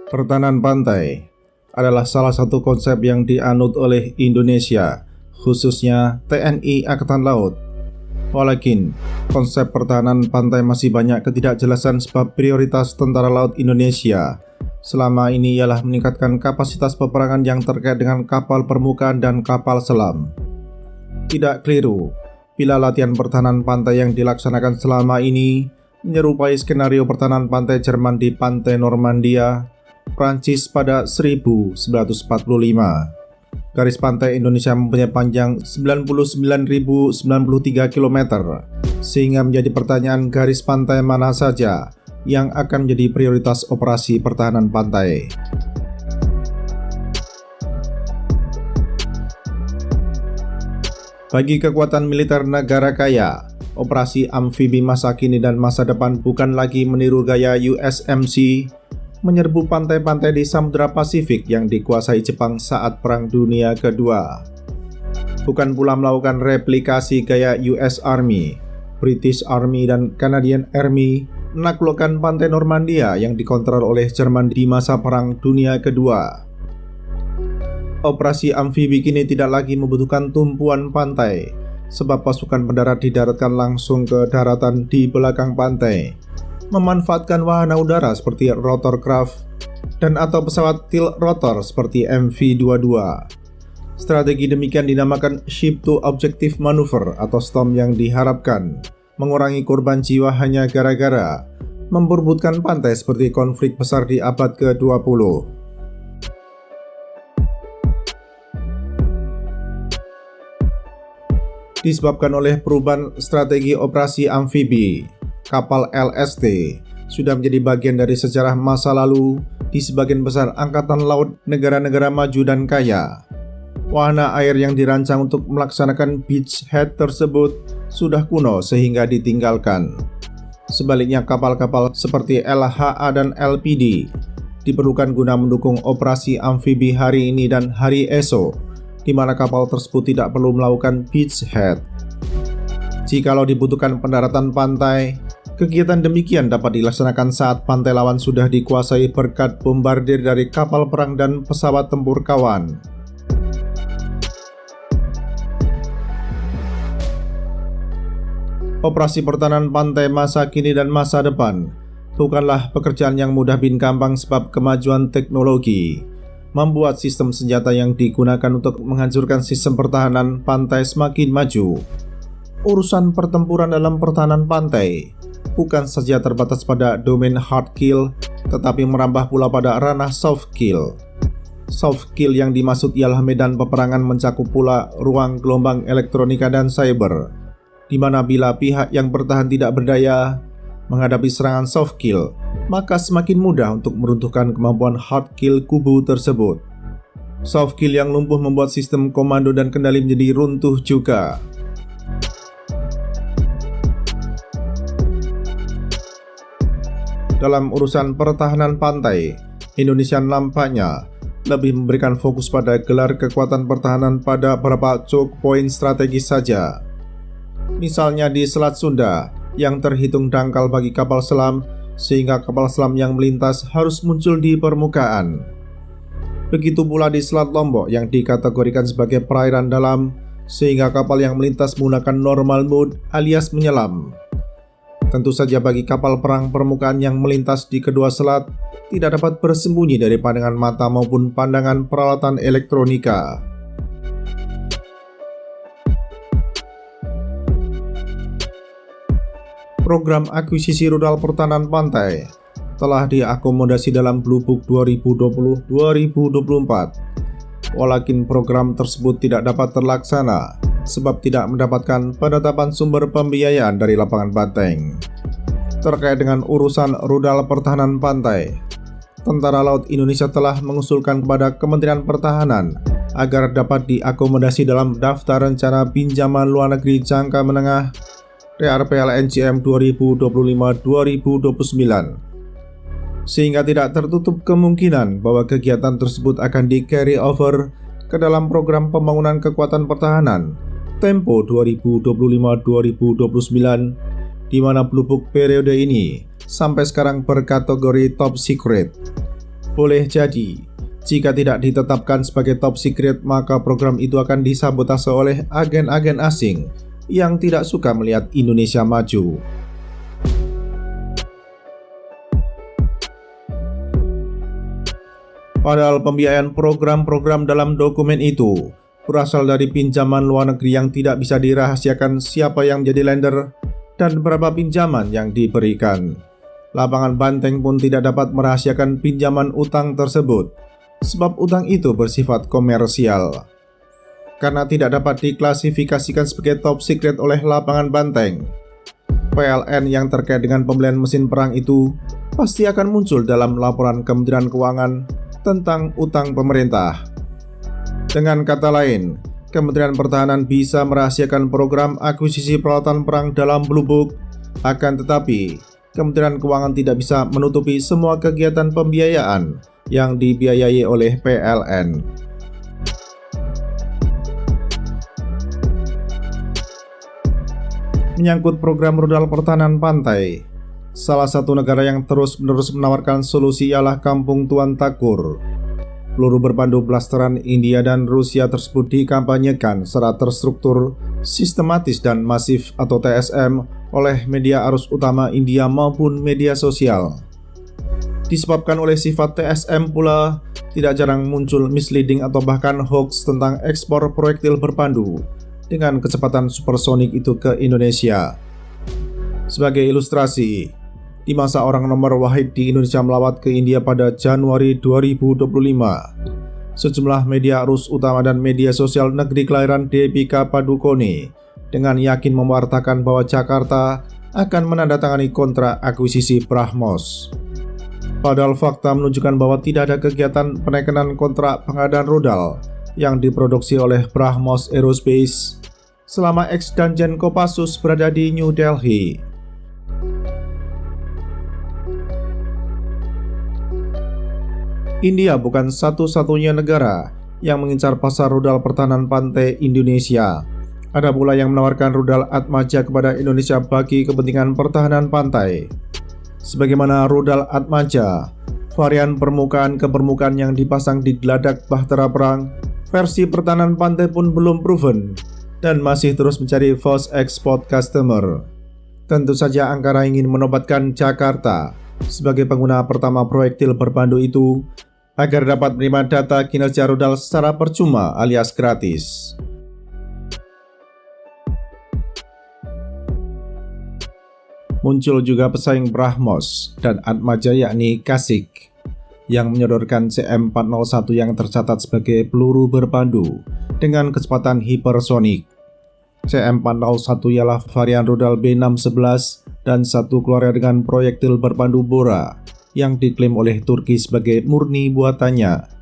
Pertahanan pantai adalah salah satu konsep yang dianut oleh Indonesia, khususnya TNI Angkatan Laut. Walaupun konsep pertahanan pantai masih banyak ketidakjelasan sebab prioritas Tentara Laut Indonesia selama ini ialah meningkatkan kapasitas peperangan yang terkait dengan kapal permukaan dan kapal selam. Tidak keliru bila latihan pertahanan pantai yang dilaksanakan selama ini menyerupai skenario pertahanan pantai Jerman di pantai Normandia, Prancis pada 1945. Garis pantai Indonesia mempunyai panjang 99.093 km, sehingga menjadi pertanyaan garis pantai mana saja yang akan menjadi prioritas operasi pertahanan pantai. Bagi kekuatan militer negara kaya, operasi amfibi masa kini dan masa depan bukan lagi meniru gaya USMC menyerbu pantai-pantai di Samudra Pasifik yang dikuasai Jepang saat Perang Dunia Kedua. Bukan pula melakukan replikasi gaya US Army, British Army, dan Canadian Army menaklukkan pantai Normandia yang dikontrol oleh Jerman di masa Perang Dunia Kedua. Operasi amfibi kini tidak lagi membutuhkan tumpuan pantai, sebab pasukan pendarat didaratkan langsung ke daratan di belakang pantai, memanfaatkan wahana udara seperti rotorcraft dan atau pesawat tilt rotor seperti MV-22. Strategi demikian dinamakan Ship to Objective Maneuver atau STOM yang diharapkan mengurangi korban jiwa hanya gara-gara memperebutkan pantai seperti konflik besar di abad ke-20. Disebabkan oleh perubahan strategi operasi amfibi, kapal LST sudah menjadi bagian dari sejarah masa lalu di sebagian besar angkatan laut negara-negara maju dan kaya. Wahana air yang dirancang untuk melaksanakan beachhead tersebut sudah kuno sehingga ditinggalkan. Sebaliknya, kapal-kapal seperti LHA dan LPD diperlukan guna mendukung operasi amfibi hari ini dan hari esok, di mana kapal tersebut tidak perlu melakukan beachhead. Jikalau dibutuhkan pendaratan pantai, kegiatan demikian dapat dilaksanakan saat pantai lawan sudah dikuasai berkat bombardir dari kapal perang dan pesawat tempur kawan. Operasi pertahanan pantai masa kini dan masa depan bukanlah pekerjaan yang mudah bin gampang sebab kemajuan teknologi membuat sistem senjata yang digunakan untuk menghancurkan sistem pertahanan pantai semakin maju. Urusan pertempuran dalam pertahanan pantai bukan saja terbatas pada domain hard kill, tetapi merambah pula pada ranah soft kill. Soft kill yang dimaksud ialah medan peperangan mencakup pula ruang gelombang elektronika dan cyber, di mana bila pihak yang bertahan tidak berdaya menghadapi serangan soft kill, maka semakin mudah untuk meruntuhkan kemampuan hard kill kubu tersebut. Soft kill yang lumpuh membuat sistem komando dan kendali menjadi runtuh juga. Dalam urusan pertahanan pantai, Indonesia nampaknya lebih memberikan fokus pada gelar kekuatan pertahanan pada beberapa choke point strategis saja. Misalnya di Selat Sunda yang terhitung dangkal bagi kapal selam, sehingga kapal selam yang melintas harus muncul di permukaan. Begitu pula di Selat Lombok yang dikategorikan sebagai perairan dalam, sehingga kapal yang melintas menggunakan normal mode alias menyelam. Tentu saja bagi kapal perang permukaan yang melintas di kedua selat tidak dapat bersembunyi dari pandangan mata maupun pandangan peralatan elektronika. Program akuisisi rudal pertahanan pantai telah diakomodasi dalam Blue Book 2020-2024. Walaupun program tersebut tidak dapat terlaksana sebab tidak mendapatkan penetapan sumber pembiayaan dari lapangan banteng. Terkait dengan urusan rudal pertahanan pantai, Tentara Laut Indonesia telah mengusulkan kepada Kementerian Pertahanan agar dapat diakomodasi dalam daftar rencana pinjaman luar negeri jangka menengah RPLNJM 2025-2029, sehingga tidak tertutup kemungkinan bahwa kegiatan tersebut akan di-carry over ke dalam program pembangunan kekuatan pertahanan Tempo 2025-2029 di mana Blue Book periode ini sampai sekarang berkategori top secret. Boleh jadi, jika tidak ditetapkan sebagai top secret, maka program itu akan disabotase oleh agen-agen asing yang tidak suka melihat Indonesia maju. Padahal pembiayaan program-program dalam dokumen itu berasal dari pinjaman luar negeri yang tidak bisa dirahasiakan siapa yang menjadi lender dan berapa pinjaman yang diberikan. Lapangan Banteng pun tidak dapat merahasiakan pinjaman utang tersebut, sebab utang itu bersifat komersial. Karena tidak dapat diklasifikasikan sebagai top secret oleh Lapangan Banteng, PLN yang terkait dengan pembelian mesin perang itu pasti akan muncul dalam laporan Kementerian Keuangan tentang utang pemerintah. Dengan kata lain, Kementerian Pertahanan bisa merahasiakan program akuisisi peralatan perang dalam Blue Book, akan tetapi Kementerian Keuangan tidak bisa menutupi semua kegiatan pembiayaan yang dibiayai oleh PLN. Menyangkut program rudal pertahanan pantai, salah satu negara yang terus-menerus menawarkan solusi ialah Kampung Tuan Takur. Peluru berpandu blasteran India dan Rusia tersebut dikampanyekan secara terstruktur, sistematis dan masif atau TSM oleh media arus utama India maupun media sosial. Disebabkan oleh sifat TSM pula, tidak jarang muncul misleading atau bahkan hoax tentang ekspor proyektil berpandu dengan kecepatan supersonik itu ke Indonesia. Sebagai ilustrasi, di masa orang nomor wahid di Indonesia melawat ke India pada Januari 2025, sejumlah media arus utama dan media sosial negeri kelahiran Depika Padukone dengan yakin mewartakan bahwa Jakarta akan menandatangani kontrak akuisisi BrahMos. Padahal fakta menunjukkan bahwa tidak ada kegiatan penekanan kontrak pengadaan rudal yang diproduksi oleh BrahMos Aerospace selama ex-Danjen Kopassus berada di New Delhi. India bukan satu-satunya negara yang mengincar pasar rudal pertahanan pantai Indonesia. Ada pula yang menawarkan rudal Atmaja kepada Indonesia bagi kepentingan pertahanan pantai. Sebagaimana rudal Atmaja, varian permukaan ke permukaan yang dipasang di geladak bahtera perang, versi pertahanan pantai pun belum proven dan masih terus mencari false export customer. Tentu saja Ankara ingin menobatkan Jakarta sebagai pengguna pertama proyektil berpandu itu agar dapat menerima data kinerja rudal secara percuma alias gratis. Muncul juga pesaing BrahMos dan Atmaja yakni Kasik yang menyodorkan CM401 yang tercatat sebagai peluru berpandu dengan kecepatan hipersonik. CM401 ialah varian rudal B611 dan satu keluarga dengan proyektil berpandu Bora yang diklaim oleh Turki sebagai murni buatannya.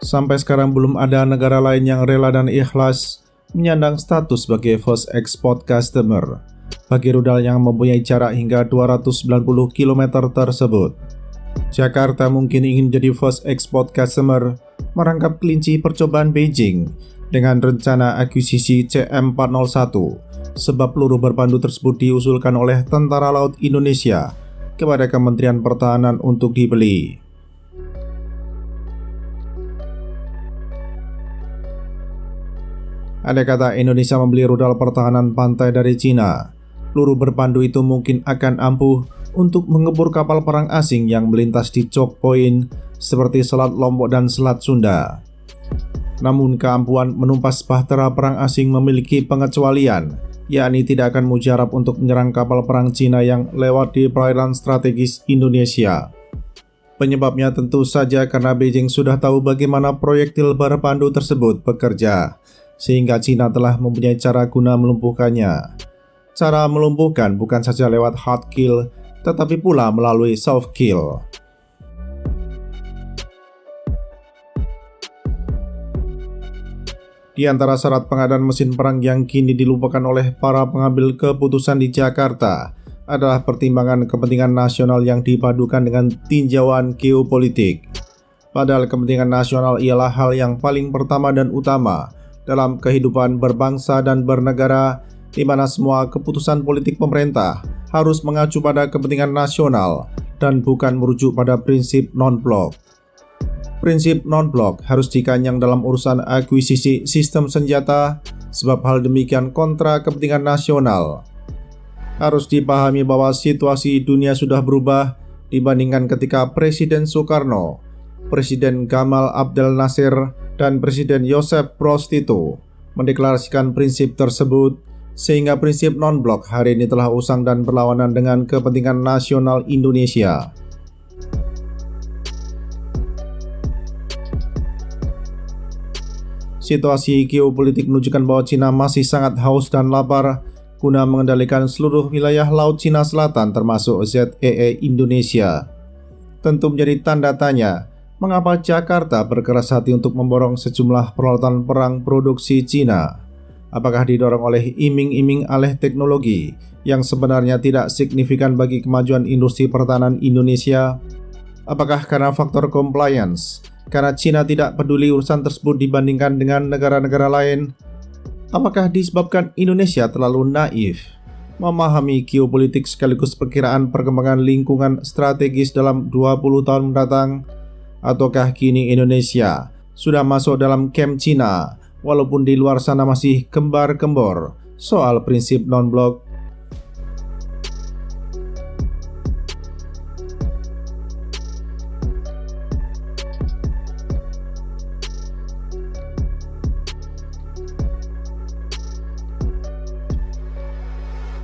Sampai sekarang belum ada negara lain yang rela dan ikhlas menyandang status sebagai first export customer bagi rudal yang mempunyai jarak hingga 290 km tersebut. Jakarta mungkin ingin jadi first export customer merangkap kelinci percobaan Beijing dengan rencana akuisisi CM401, sebab peluru berpandu tersebut diusulkan oleh Tentara Laut Indonesia kepada Kementerian Pertahanan untuk dibeli. Andai kata Indonesia membeli rudal pertahanan pantai dari Cina, peluru berpandu itu mungkin akan ampuh untuk mengebur kapal perang asing yang melintas di choke point seperti Selat Lombok dan Selat Sunda. Namun keampuhan menumpas bahtera perang asing memiliki pengecualian, yakni tidak akan mujarab untuk menyerang kapal perang Cina yang lewat di perairan strategis Indonesia. Penyebabnya tentu saja karena Beijing sudah tahu bagaimana proyektil berpandu tersebut bekerja, sehingga Cina telah mempunyai cara guna melumpuhkannya. Cara melumpuhkan bukan saja lewat hard kill, tetapi pula melalui soft kill. Di antara syarat pengadaan mesin perang yang kini dilupakan oleh para pengambil keputusan di Jakarta adalah pertimbangan kepentingan nasional yang dipadukan dengan tinjauan geopolitik. Padahal kepentingan nasional ialah hal yang paling pertama dan utama dalam kehidupan berbangsa dan bernegara di mana semua keputusan politik pemerintah harus mengacu pada kepentingan nasional dan bukan merujuk pada prinsip non-blok. Prinsip non-blok harus dikanyang dalam urusan akuisisi sistem senjata, sebab hal demikian kontra kepentingan nasional. Harus dipahami bahwa situasi dunia sudah berubah dibandingkan ketika Presiden Soekarno, Presiden Gamal Abdel Nasir, dan Presiden Joseph Broz Tito mendeklarasikan prinsip tersebut, sehingga prinsip non-blok hari ini telah usang dan berlawanan dengan kepentingan nasional Indonesia. Situasi geopolitik menunjukkan bahwa Cina masih sangat haus dan lapar guna mengendalikan seluruh wilayah Laut Cina Selatan termasuk ZEE Indonesia. Tentu menjadi tanda tanya, mengapa Jakarta berkeras hati untuk memborong sejumlah peralatan perang produksi Cina? Apakah didorong oleh iming-iming alih teknologi yang sebenarnya tidak signifikan bagi kemajuan industri pertahanan Indonesia? Apakah karena faktor compliance? Karena Cina tidak peduli urusan tersebut dibandingkan dengan negara-negara lain? Apakah disebabkan Indonesia terlalu naif memahami geopolitik sekaligus perkiraan perkembangan lingkungan strategis dalam 20 tahun mendatang? Ataukah kini Indonesia sudah masuk dalam camp Cina walaupun di luar sana masih gembar-gembor soal prinsip non-blok?